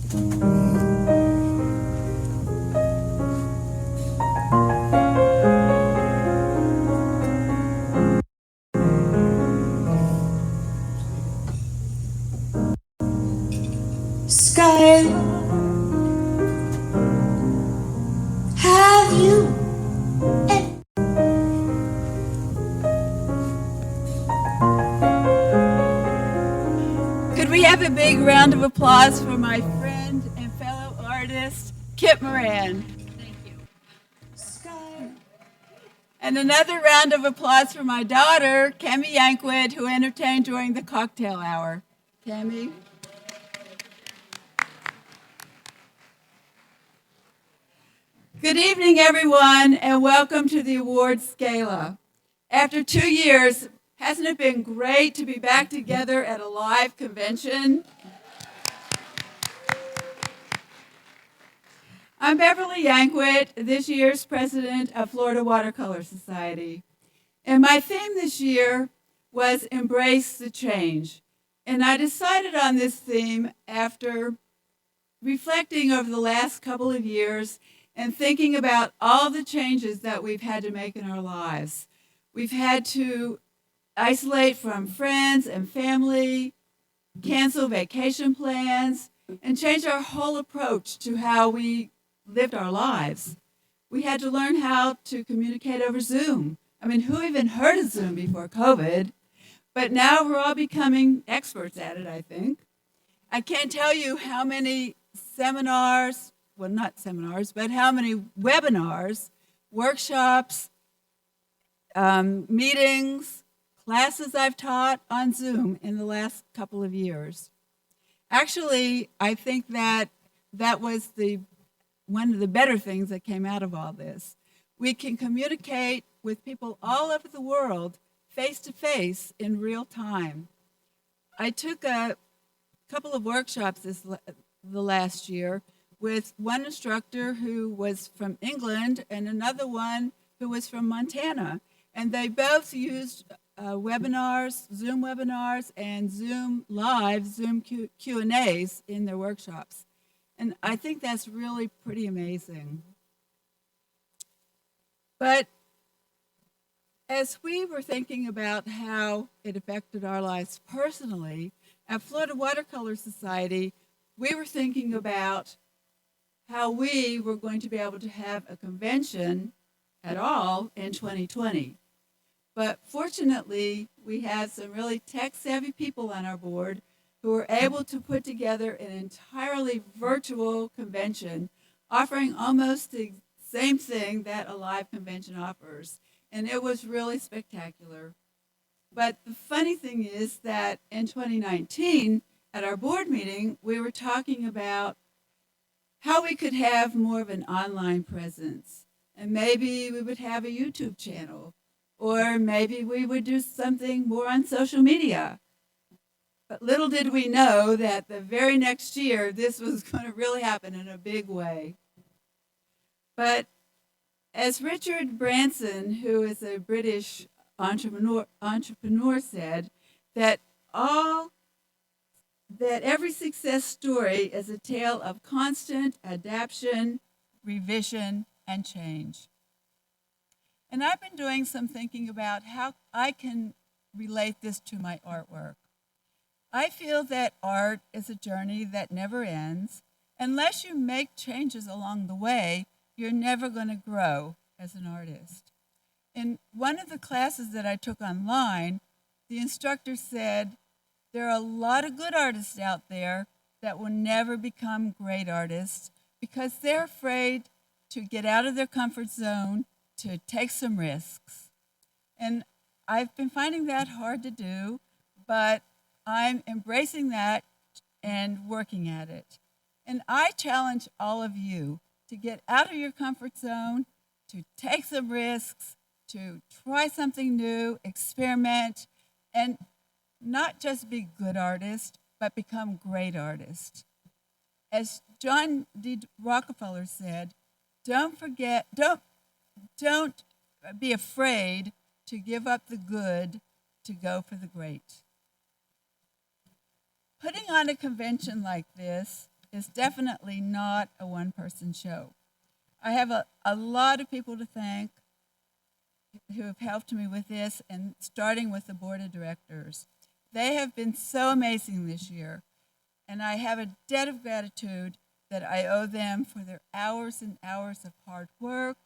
Sky, have you Could we have a big round of applause for my friend and fellow artist, Kip Moran? Thank you. Sky, And another round of applause for my daughter, Cami Yankwit, who entertained during the cocktail hour. Cami? Good evening, everyone, and welcome to the awards gala. After 2 years, hasn't it been great to be back together at a live convention? I'm Beverly Yankwit, this year's president of Florida Watercolor Society. And my theme this year was Embrace the Change. And I decided on this theme after reflecting over the last couple of years and thinking about all the changes that we've had to make in our lives. We've had to isolate from friends and family, cancel vacation plans, and change our whole approach to how we lived our lives. We had to learn how to communicate over Zoom. I mean, who even heard of Zoom before COVID? But now we're all becoming experts at it, I think. I can't tell you how many seminars, well, not seminars, but how many webinars, workshops, meetings, classes I've taught on Zoom in the last couple of years. Actually, I think that was one of the better things that came out of all this. We can communicate with people all over the world face to face in real time. I took a couple of workshops the last year with one instructor who was from England and another one who was from Montana. And they both used webinars, Zoom webinars, and Zoom Live, Zoom Q&As in their workshops. And I think that's really pretty amazing. But as we were thinking about how it affected our lives personally, at Florida Watercolor Society, we were thinking about how we were going to be able to have a convention at all in 2020. But fortunately, we had some really tech-savvy people on our board who were able to put together an entirely virtual convention, offering almost the same thing that a live convention offers. And it was really spectacular. But the funny thing is that in 2019, at our board meeting, we were talking about how we could have more of an online presence. And maybe we would have a YouTube channel, or maybe we would do something more on social media. But little did we know that the very next year, this was going to really happen in a big way. But as Richard Branson, who is a British entrepreneur said, that every success story is a tale of constant adaptation, revision, and change. And I've been doing some thinking about how I can relate this to my artwork. I feel that art is a journey that never ends. Unless you make changes along the way, you're never going to grow as an artist. In one of the classes that I took online, the instructor said, there are a lot of good artists out there that will never become great artists because they're afraid to get out of their comfort zone, to take some risks. And I've been finding that hard to do, but I'm embracing that and working at it. And I challenge all of you to get out of your comfort zone, to take some risks, to try something new, experiment, and not just be good artists, but become great artists. As John D. Rockefeller said, don't be afraid to give up the good to go for the great. Putting on a convention like this, is definitely not a one-person show. I have a lot of people to thank who have helped me with this, and starting with the board of directors. They have been so amazing this year, and I have a debt of gratitude that I owe them for their hours and hours of hard work,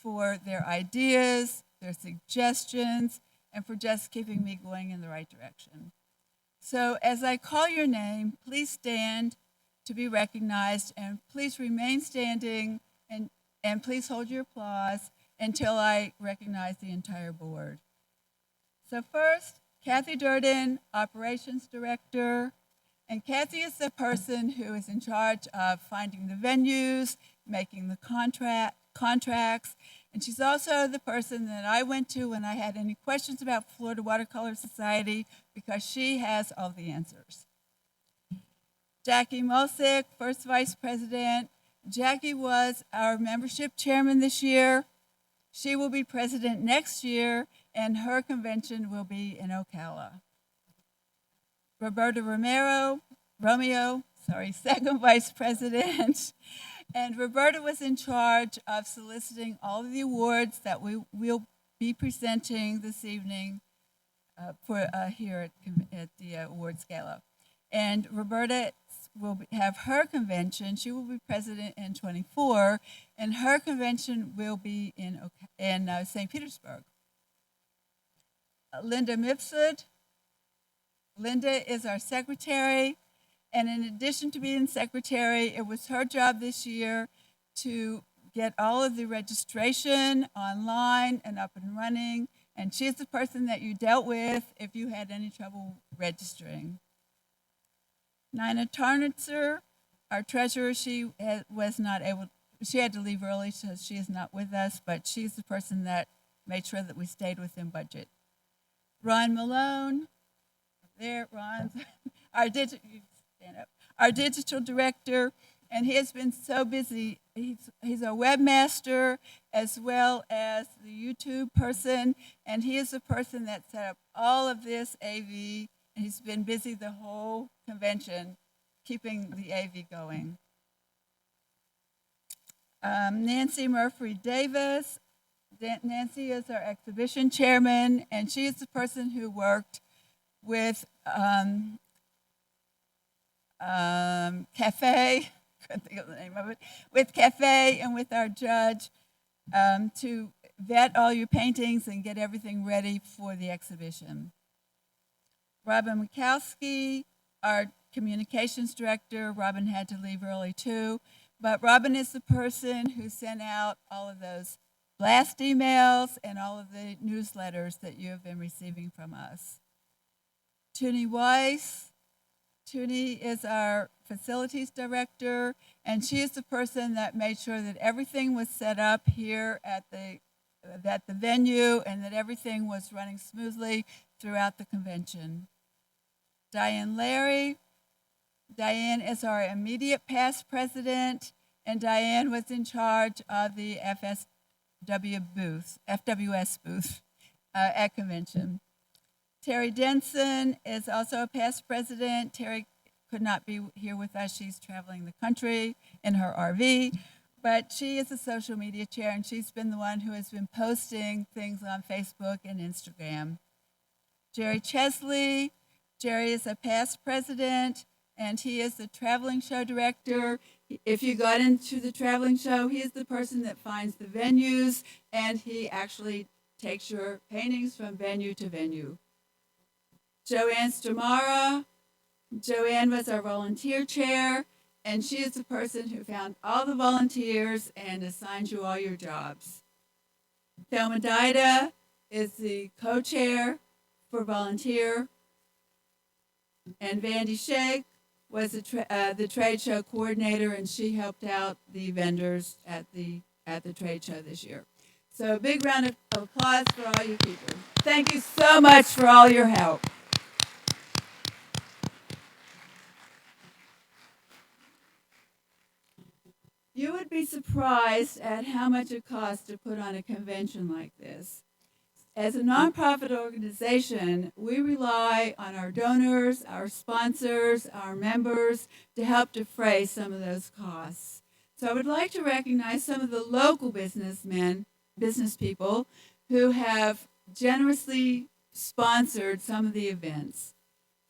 for their ideas, their suggestions, and for just keeping me going in the right direction. So as I call your name, please stand to be recognized, and please remain standing, and please hold your applause until I recognize the entire board. So first, Kathy Durden, Operations Director. And Kathy is the person who is in charge of finding the venues, making the contracts, and she's also the person that I went to when I had any questions about Florida Watercolor Society, because she has all the answers. Jackie Mosick, First Vice President. Jackie was our membership chairman this year. She will be president next year, and her convention will be in Ocala. Roberta Romeo, second vice president. And Roberta was in charge of soliciting all of the awards that we will be presenting this evening here at the awards gala. And Roberta will have her convention. She will be president in 24, and her convention will be in St. Petersburg. Linda Mifsud. Linda is our secretary, and in addition to being secretary, it was her job this year to get all of the registration online and up and running, and she's the person that you dealt with if you had any trouble registering. Nina Tarnitzer, our treasurer, she had to leave early, so she is not with us, but she's the person that made sure that we stayed within budget. Ron Malone, there, Ron's our digital director, and he has been so busy. He's a webmaster as well as the YouTube person, and he is the person that set up all of this AV, and he's been busy the whole convention keeping the AV going. Nancy Murphy Davis. Nancy is our exhibition chairman, and she is the person who worked with Cafe, couldn't think of the name of it, with Cafe and with our judge to vet all your paintings and get everything ready for the exhibition. Robin Mikowski, our communications director. Robin had to leave early too, but Robin is the person who sent out all of those blast emails and all of the newsletters that you have been receiving from us. Toonie Weiss. Toonie is our facilities director, and she is the person that made sure that everything was set up here at the venue and that everything was running smoothly throughout the convention. Diane Larry. Diane is our immediate past president, and Diane was in charge of the FWS booth at convention. Terry Denson is also a past president. Terry could not be here with us. She's traveling the country in her RV, but she is a social media chair, and she's been the one who has been posting things on Facebook and Instagram. Jerry Chesley. Jerry is a past president, and he is the traveling show director. If you got into the traveling show, he is the person that finds the venues, and he actually takes your paintings from venue to venue. Joanne Stamara. Joanne was our volunteer chair, and she is the person who found all the volunteers and assigned you all your jobs. Thelma Dida is the co-chair for volunteer, and Vandy Shake was the trade show coordinator, and she helped out the vendors at the trade show this year. So a big round of applause for all you people. Thank you so much for all your help. You would be surprised at how much it costs to put on a convention like this. As a nonprofit organization, we rely on our donors, our sponsors, our members to help defray some of those costs. So I would like to recognize some of the local businessmen, business people, who have generously sponsored some of the events.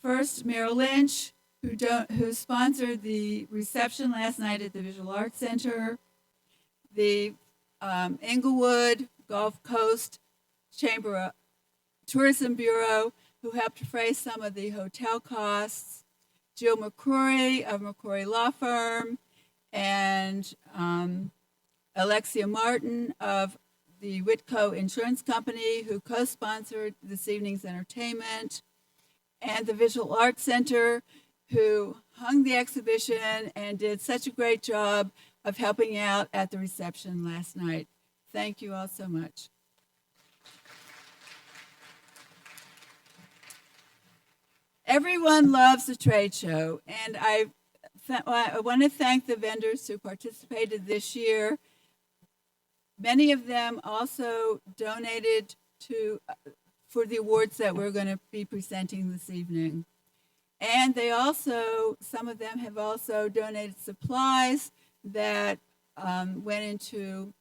First, Merrill Lynch, who sponsored the reception last night at the Visual Arts Center, the Inglewood Gulf Coast Chamber Tourism Bureau, who helped defray some of the hotel costs, Jill McCrory of McCrory Law Firm, and Alexia Martin of the Whitco Insurance Company, who co-sponsored this evening's entertainment, and the Visual Arts Center, who hung the exhibition and did such a great job of helping out at the reception last night. Thank you all so much. Everyone loves a trade show, and I want to thank the vendors who participated this year. Many of them also donated for the awards that we're going to be presenting this evening. And some of them have also donated supplies that went into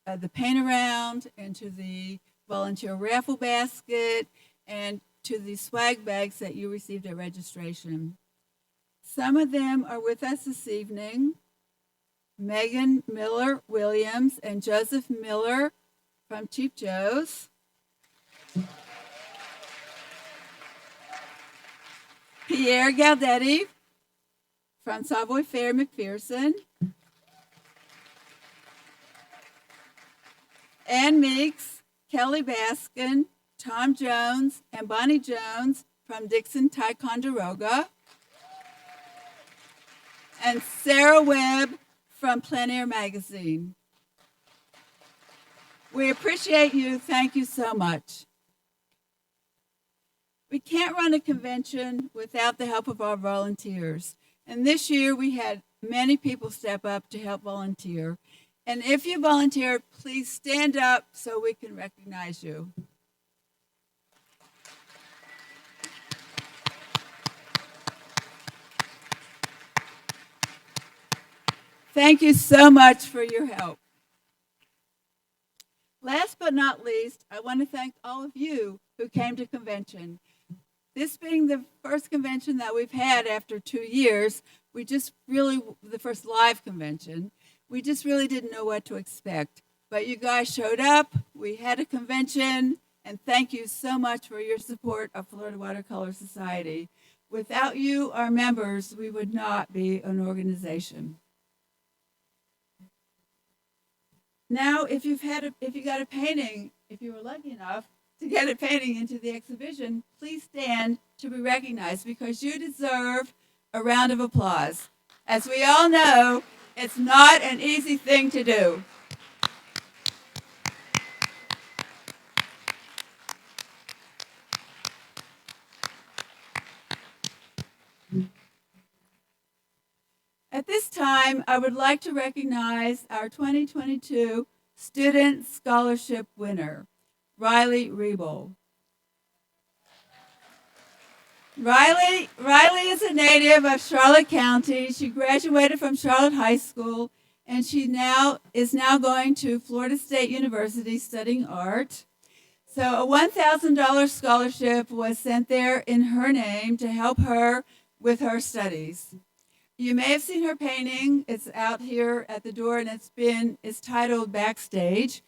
the paint around, into the volunteer raffle basket, and to the swag bags that you received at registration. Some of them are with us this evening. Megan Miller-Williams and Joseph Miller from Cheap Joe's. Pierre Galdetti from Savoy Fair McPherson. Ann Meeks, Kelly Baskin, Tom Jones, and Bonnie Jones from Dixon Ticonderoga. And Sarah Webb from Plein Air Magazine. We appreciate you. Thank you so much. We can't run a convention without the help of our volunteers. And this year we had many people step up to help volunteer. And if you volunteer, please stand up so we can recognize you. Thank you so much for your help. Last but not least, I want to thank all of you who came to convention. This being the first convention that we've had after 2 years, the first live convention, we just really didn't know what to expect. But you guys showed up, we had a convention, and thank you so much for your support of Florida Watercolor Society. Without you, our members, we would not be an organization. Now, if you got a painting, if you were lucky enough to get a painting into the exhibition, please stand to be recognized because you deserve a round of applause. As we all know, it's not an easy thing to do. At this time, I would like to recognize our 2022 Student Scholarship winner, Riley Riebel. Riley is a native of Charlotte County. She graduated from Charlotte High School, and she is now going to Florida State University studying art. So a $1,000 scholarship was sent there in her name to help her with her studies. You may have seen her painting. It's out here at the door, and it's titled Backstage,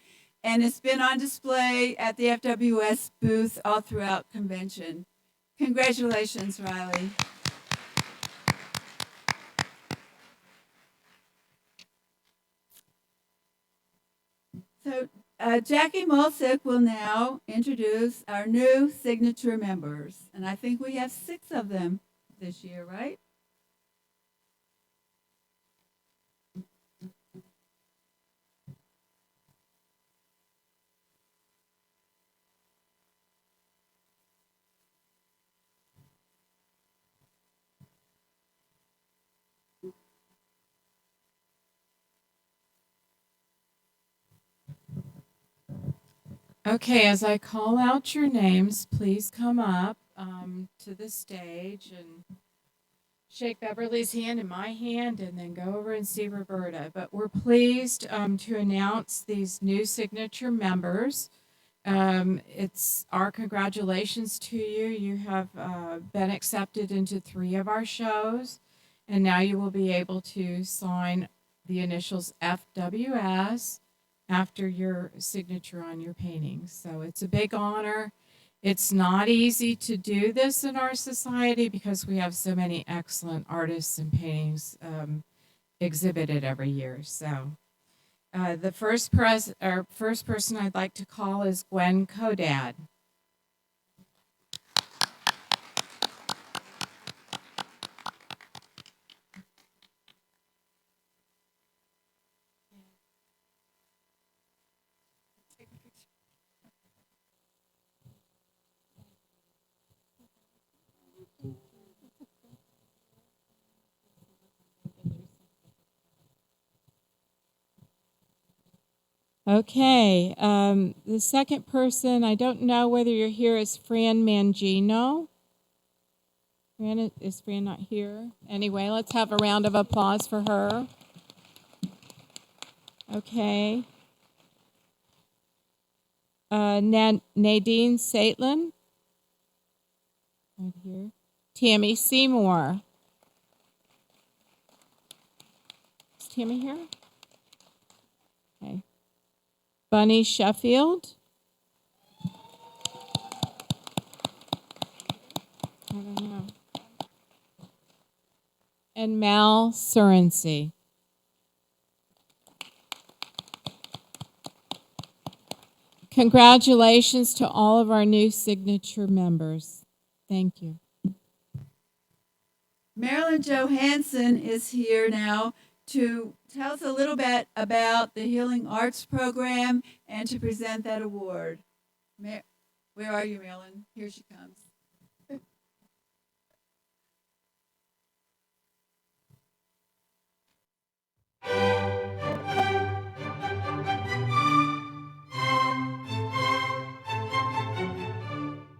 and it's been on display at the FWS booth all throughout convention. Congratulations, Riley. So Jackie Mulsick will now introduce our new signature members, and I think we have 6 of them this year, right? Okay, as I call out your names, please come up to the stage and shake Beverly's hand and my hand, and then go over and see Roberta. But we're pleased to announce these new signature members. It's our congratulations to you. You have been accepted into 3 of our shows, and now you will be able to sign the initials FWS after your signature on your paintings. So it's a big honor. It's not easy to do this in our society because we have so many excellent artists and paintings exhibited every year. So the first person I'd like to call is Gwen Kodad. Okay, the second person, I don't know whether you're here, is Fran Mangino. Is Fran not here? Anyway, let's have a round of applause for her. Okay. Nadine Saitlin. Right here. Tammy Seymour. Is Tammy here? Okay. Bunny Sheffield. I don't know. And Mal Surency. Congratulations to all of our new signature members. Thank you. Marilyn Johansson is here now to tell us a little bit about the Healing Arts Program and to present that award. Where are you, Marilyn? Here she comes.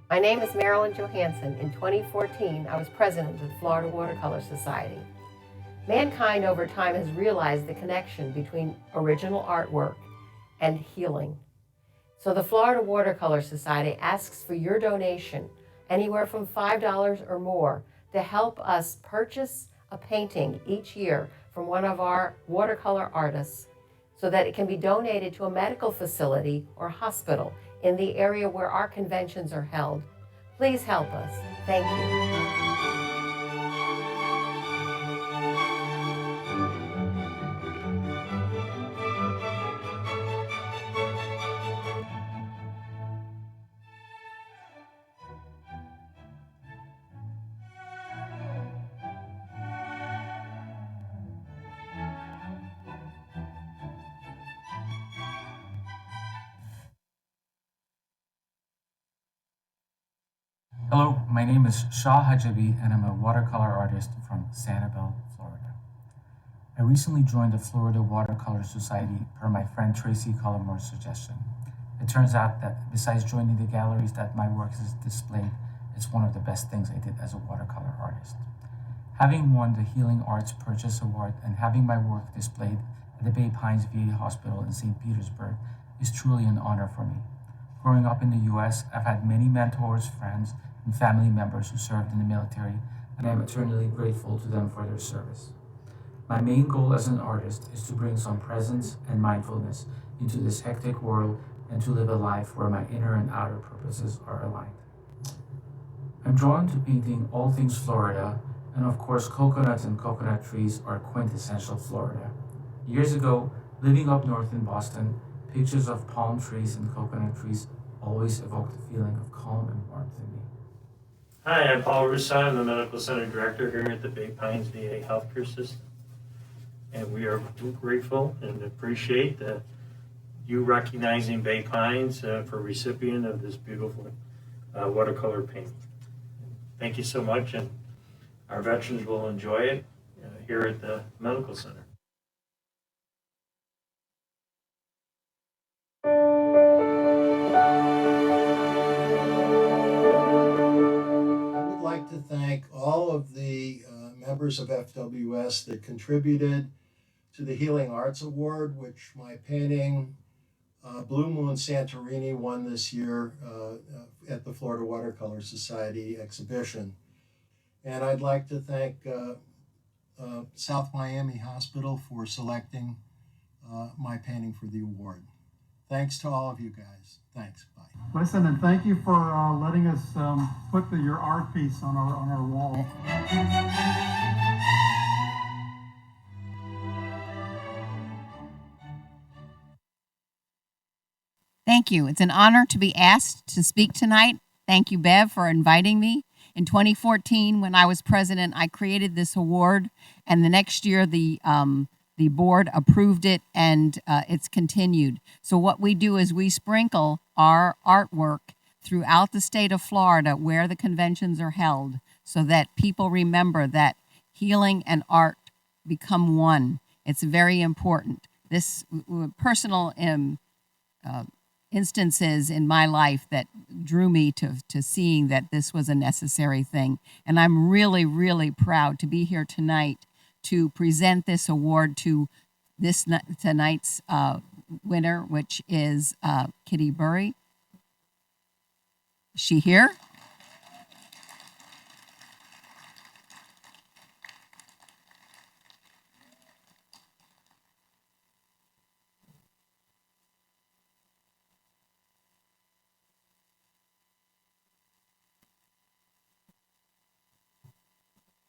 My name is Marilyn Johansson. In 2014, I was president of the Florida Watercolor Society. Mankind over time has realized the connection between original artwork and healing. So the Florida Watercolor Society asks for your donation, anywhere from $5 or more, to help us purchase a painting each year from one of our watercolor artists so that it can be donated to a medical facility or hospital in the area where our conventions are held. Please help us. Thank you. Hello, my name is Shah Hajabi and I'm a watercolor artist from Sanibel, Florida. I recently joined the Florida Watercolor Society per my friend Tracy Cullimore's suggestion. It turns out that besides joining the galleries that my work is displayed, it's one of the best things I did as a watercolor artist. Having won the Healing Arts Purchase Award and having my work displayed at the Bay Pines VA Hospital in St. Petersburg is truly an honor for me. Growing up in the US, I've had many mentors, friends, and family members who served in the military, and I am eternally grateful to them for their service. My main goal as an artist is to bring some presence and mindfulness into this hectic world and to live a life where my inner and outer purposes are aligned. I'm drawn to painting all things Florida, and of course coconuts and coconut trees are quintessential Florida. Years ago, living up north in Boston, pictures of palm trees and coconut trees always evoked a feeling of calm and warmth in me. Hi, I'm Paul Russo. I'm the Medical Center Director here at the Bay Pines VA Healthcare System. And we are grateful and appreciate you recognizing Bay Pines for recipient of this beautiful watercolor painting. Thank you so much, and our veterans will enjoy it here at the Medical Center. thank all of the members of FWS that contributed to the Healing Arts Award, which my painting, Blue Moon Santorini, won this year at the Florida Watercolor Society exhibition. And I'd like to thank South Miami Hospital for selecting my painting for the award. Thanks to all of you guys. Thanks. Bye. Listen, and thank you for letting us put your art piece on our wall. Thank you. It's an honor to be asked to speak tonight. Thank you, Bev, for inviting me. In 2014, when I was president, I created this award, and the next year the board approved it, and it's continued. So what we do is we sprinkle our artwork throughout the state of Florida where the conventions are held so that people remember that healing and art become one. It's very important. This personal instances in my life that drew me to seeing that this was a necessary thing. And I'm really, really proud to be here tonight to present this award to tonight's winner, which is Kitty Burry. Is she here?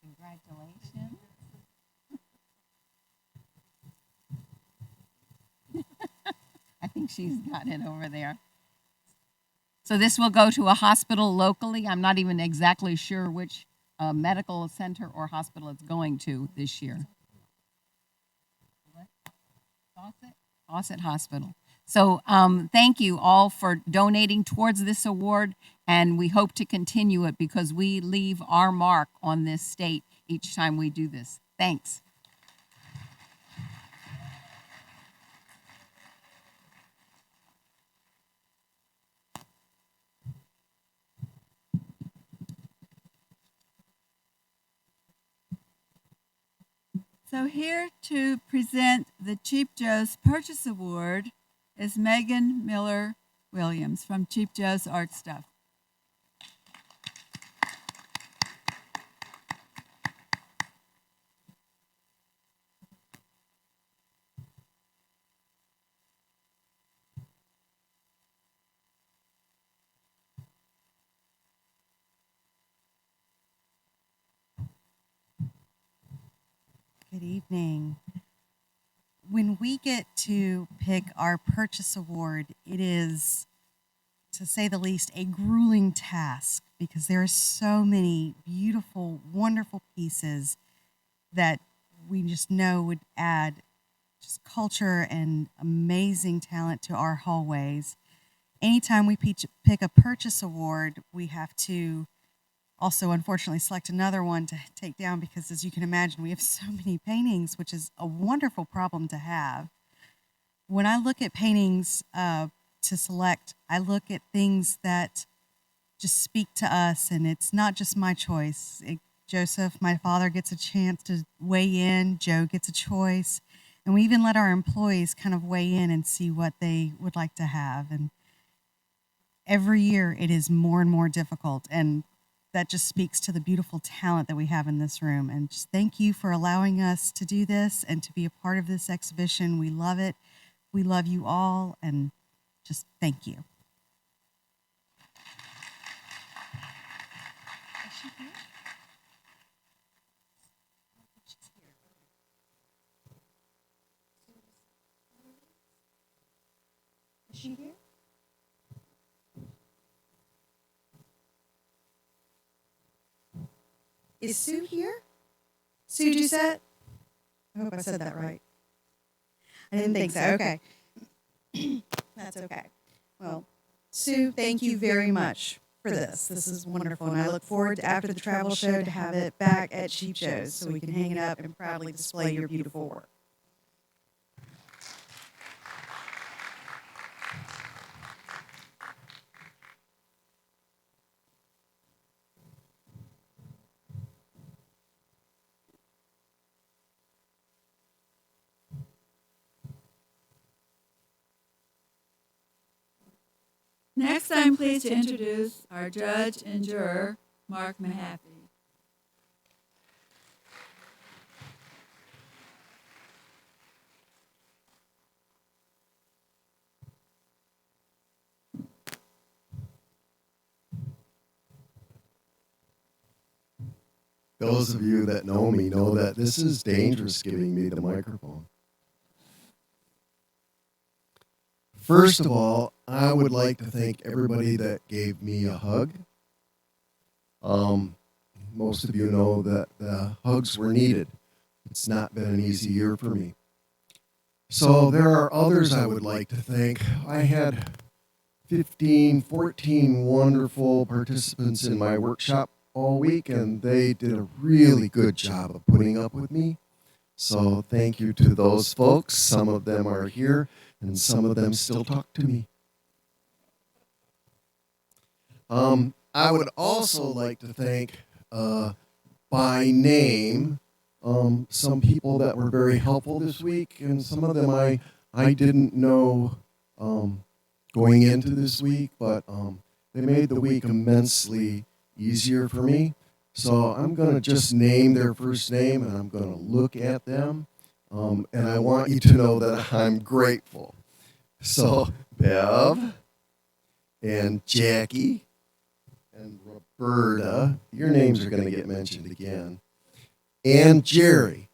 Congratulations. I think she's got it over there. So this will go to a hospital locally. I'm not even exactly sure which medical center or hospital it's going to this year. Fawcett Hospital. So thank you all for donating towards this award, and we hope to continue it because we leave our mark on this state each time we do this. Thanks. So here to present the Cheap Joe's Purchase Award is Megan Miller Williams from Cheap Joe's Art Stuff. Good evening. When we get to pick our purchase award, it is, to say the least, a grueling task because there are so many beautiful, wonderful pieces that we just know would add just culture and amazing talent to our hallways. Anytime we pick a purchase award, we have to also unfortunately select another one to take down because, as you can imagine, we have so many paintings, which is a wonderful problem to have. When I look at paintings to select, I look at things that just speak to us, and it's not just my choice. Joseph, my father, gets a chance to weigh in. Joe gets a choice. And we even let our employees kind of weigh in and see what they would like to have. And every year it is more and more difficult. And that just speaks to the beautiful talent that we have in this room. And just thank you for allowing us to do this and to be a part of this exhibition. We love it. We love you all, and just thank you. Is she here? Is Sue here? Sue Doucette? I hope I said that right. I didn't think so. Okay. That's okay. Well, Sue, thank you very much for this. This is wonderful, and I look forward to, after the travel show, to have it back at Cheap Joe's so we can hang it up and proudly display your beautiful work. Next, I'm pleased to introduce our judge and juror, Mark Mahaffey. Those of you that know me know that this is dangerous giving me the microphone. First of all, I would like to thank everybody that gave me a hug. Most of you know that the hugs were needed. It's not been an easy year for me. So there are others I would like to thank. I had 14 wonderful participants in my workshop all week, and they did a really good job of putting up with me. So thank you to those folks. Some of them are here, and some of them still talk to me. I would also like to thank, by name, some people that were very helpful this week, and some of them I didn't know going into this week, but they made the week immensely easier for me. So I'm going to just name their first name, and I'm going to look at them, and I want you to know that I'm grateful. So Bev and Jackie and Roberta, your names are going to get mentioned again, and Jerry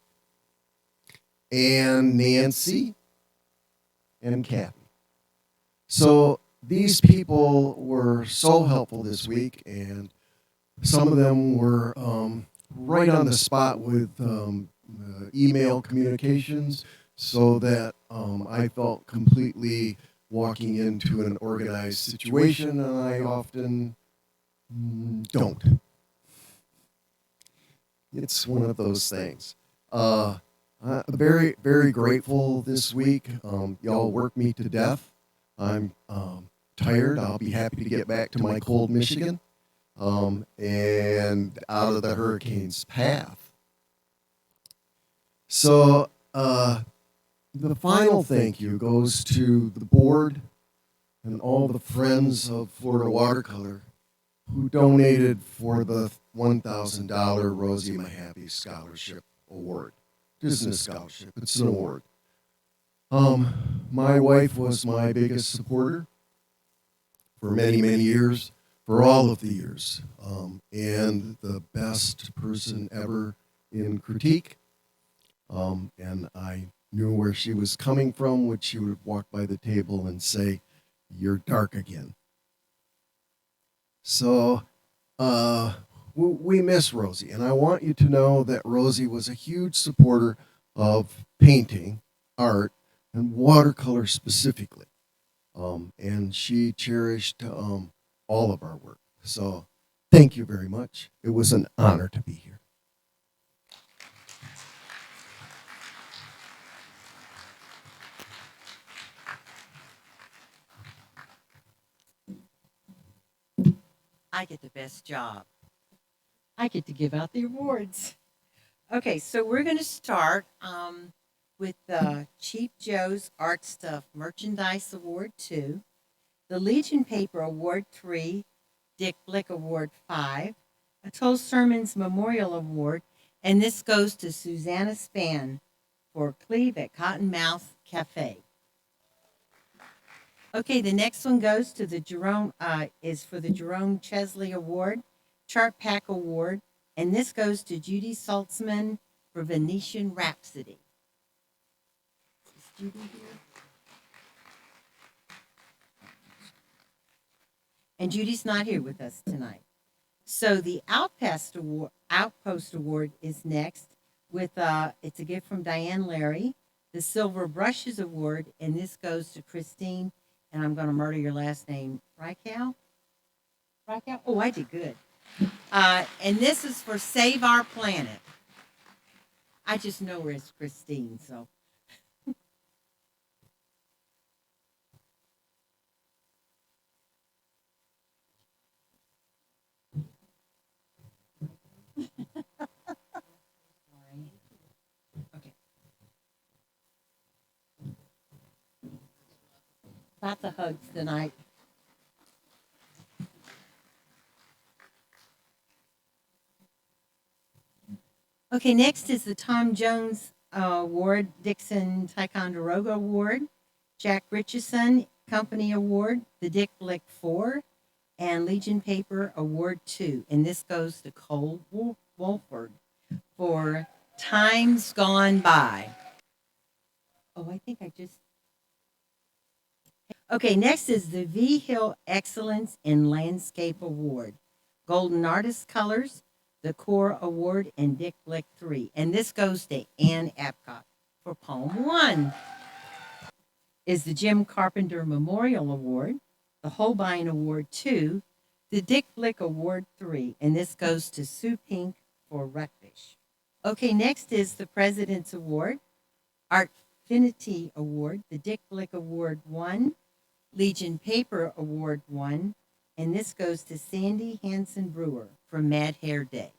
and Nancy and Kathy. So these people were so helpful this week, and some of them were right on the spot with email communications, so that I felt completely walking into an organized situation, and I often don't. It's one of those things. Very, very grateful this week. Y'all worked me to death. I'm tired. I'll be happy to get back to my cold Michigan and out of the hurricane's path. So the final thank you goes to the board and all the friends of Florida Watercolor who donated for the $1,000 Rosie Mahaffey Scholarship Award. Business scholarship, it's an award. My wife was my biggest supporter for many, many years, for all of the years, and the best person ever in critique. And I knew where she was coming from when she would walk by the table and say, "You're dark again." So we miss Rosie, and I want you to know that Rosie was a huge supporter of painting, art, and watercolor specifically. And she cherished all of our work. So thank you very much. It was an honor to be here. I get the best job. I get to give out the awards. Okay, so we're going to start with the Cheap Joe's Art Stuff Merchandise Award 2, the Legion Paper Award 3, Dick Blick Award 5, a Toll Sermons Memorial Award, and this goes to Susanna Spann for Cleve at Cottonmouth Cafe. Okay, the next one goes to the Jerome, is for the Jerome Chesley Award, Chart Pack Award, and this goes to Judy Saltzman for Venetian Rhapsody. Is Judy here? And Judy's not here with us tonight. So the Outpost Award is next with, it's a gift from Diane Larry, the Silver Brushes Award, and this goes to Christine, and I'm going to murder your last name, Rykow? Rykow? Oh, I did good. And this is for Save Our Planet. I just know her as Christine, so. Okay. Lots of hugs tonight. Okay, next is the Tom Jones Award, Dixon Ticonderoga Award, Jack Richardson Company Award, the Dick Blick 4, and Legion Paper Award 2. And this goes to Cole Wolford for Times Gone By. Oh, I think I just. Okay, next is the V. Hill Excellence in Landscape Award, Golden Artist Colors, the Core Award, and Dick Blick 3. And this goes to Ann Apcott for Poem 1. Is the Jim Carpenter Memorial Award, the Holbein Award 2, the Dick Blick Award 3, and this goes to Sue Pink for Ruckfish. Okay, next is the President's Award, Artfinity Award, the Dick Blick Award 1, Legion Paper Award 1, and this goes to Sandy Hanson Brewer from Mad Hair Day.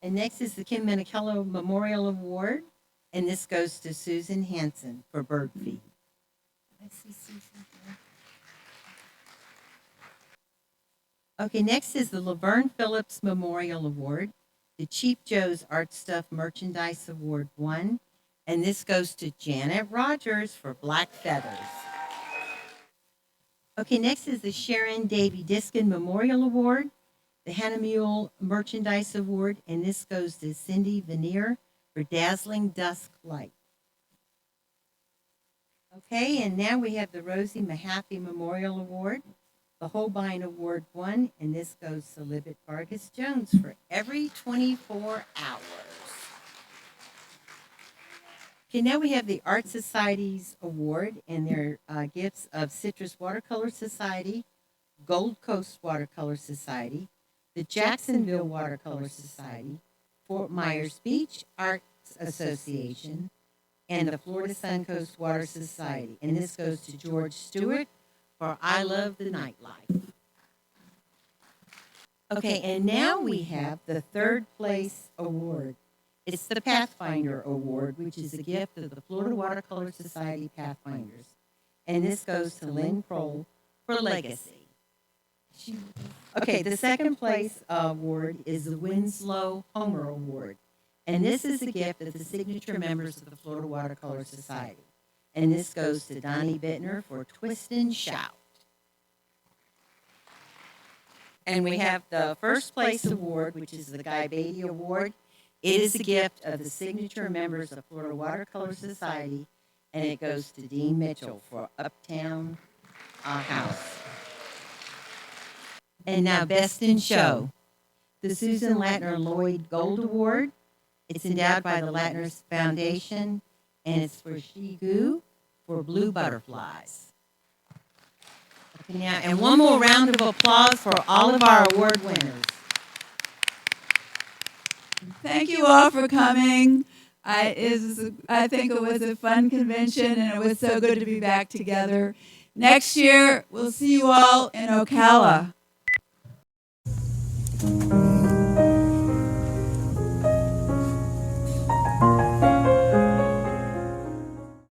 And next is the Kim Minicello Memorial Award, and this goes to Susan Hanson for Bird Feed. I see Susan here. Okay, next is the Laverne Phillips Memorial Award, the Cheap Joe's Art Stuff Merchandise Award 1, and this goes to Janet Rogers for Black Feathers. Okay, next is the Sharon Davy Diskin Memorial Award, the Hannah Mule Merchandise Award, and this goes to Cindy Veneer for Dazzling Dusk Light. Okay, and now we have the Rosie Mahaffey Memorial Award, the Holbein Award 1, and this goes to Libet Vargas Jones for Every 24 Hours. Okay, now we have the Art Society's Award and their gifts of Citrus Watercolor Society, Gold Coast Watercolor Society, the Jacksonville Watercolor Society, Fort Myers Beach Arts Association, and the Florida Suncoast Water Society. And this goes to George Stewart for I Love the Nightlife. Okay, and now we have the third place award. It's the Pathfinder Award, which is a gift of the Florida Watercolor Society Pathfinders. And this goes to Lynn Kroll for Legacy. Okay, the second place award is the Winslow Homer Award. And this is a gift of the signature members of the Florida Watercolor Society. And this goes to Donnie Bittner for Twist and Shout. And we have the first place award, which is the Guy Beatty Award. It is a gift of the signature members of Florida Watercolor Society, and it goes to Dean Mitchell for Uptown House. And now Best in Show, the Susan Latner Lloyd Gold Award. It's endowed by the Latner Foundation, and it's for Shigu for Blue Butterflies. Okay, now, and one more round of applause for all of our award winners. Thank you all for coming. I think it was a fun convention, and it was so good to be back together. Next year, we'll see you all in Ocala.